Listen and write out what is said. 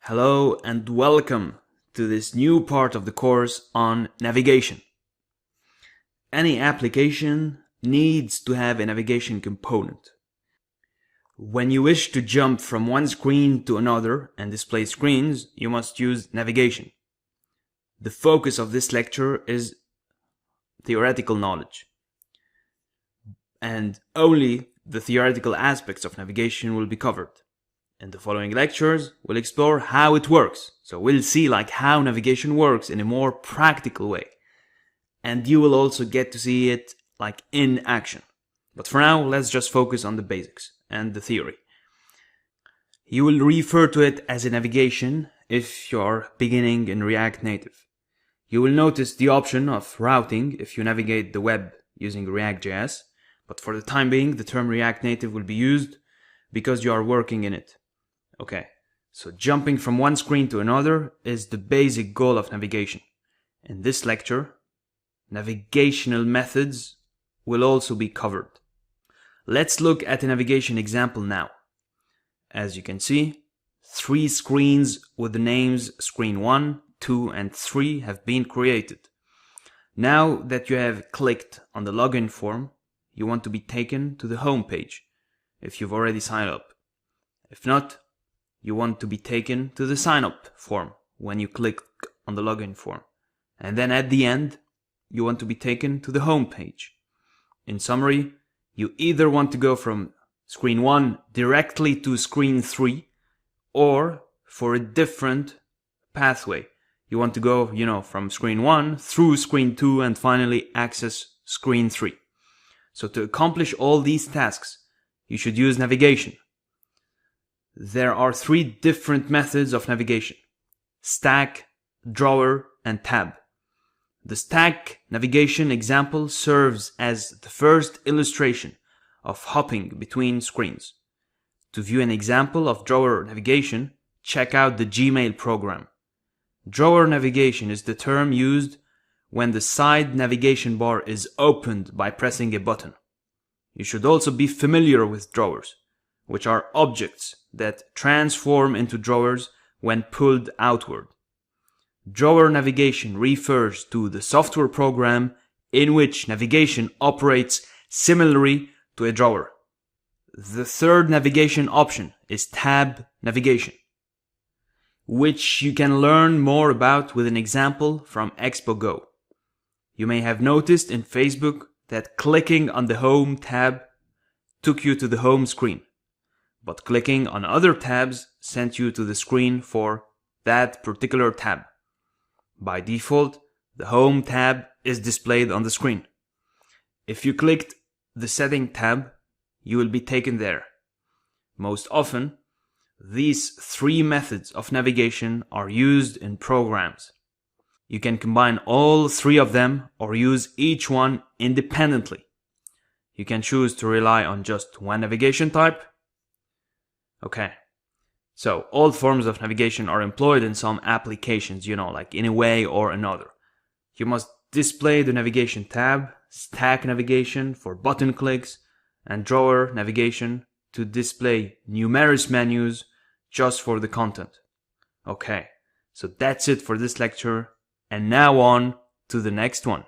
Hello and welcome to this new part of the course on navigation. Any application needs to have a navigation component. When you wish to jump from one screen to another and display screens, you must use navigation. The focus of this lecture is theoretical knowledge, and only the theoretical aspects of navigation will be covered. In the following lectures, we'll explore how it works. So we'll see how navigation works in a more practical way. And you will also get to see it in action. But for now, let's just focus on the basics and the theory. You will refer to it as a navigation if you're beginning in React Native. You will notice the option of routing if you navigate the web using reactjs. But for the time being, the term React Native will be used because you are working in it. Okay, so jumping from one screen to another is the basic goal of navigation. In this lecture, navigational methods will also be covered. Let's look at a navigation example now. As you can see, 3 screens with the names screen 1, 2, and 3 have been created. Now that you have clicked on the login form, you want to be taken to the home page if you've already signed up. If not, you want to be taken to the sign up form when you click on the login form. And then at the end, you want to be taken to the home page. In summary, you either want to go from screen 1 directly to screen 3, or for a different pathway. You want to go, from screen 1 through screen 2 and finally access screen 3. So to accomplish all these tasks, you should use navigation. There are 3 different methods of navigation: stack, drawer, and tab. The stack navigation example serves as the first illustration of hopping between screens. To view an example of drawer navigation, check out the Gmail program. Drawer navigation is the term used when the side navigation bar is opened by pressing a button. You should also be familiar with drawers, which are objects that transform into drawers when pulled outward. Drawer navigation refers to the software program in which navigation operates similarly to a drawer. The third navigation option is tab navigation, which you can learn more about with an example from Expo Go. You may have noticed in Facebook that clicking on the Home tab took you to the home screen, but clicking on other tabs sent you to the screen for that particular tab. By default, the Home tab is displayed on the screen. If you clicked the Setting tab, you will be taken there. Most often, these 3 methods of navigation are used in programs. You can combine all 3 of them or use each one independently. You can choose to rely on just one navigation type. Okay, so all forms of navigation are employed in some applications, in a way or another. You must display the navigation tab, stack navigation for button clicks, and drawer navigation to display numerous menus just for the content. Okay, so that's it for this lecture, and now on to the next one.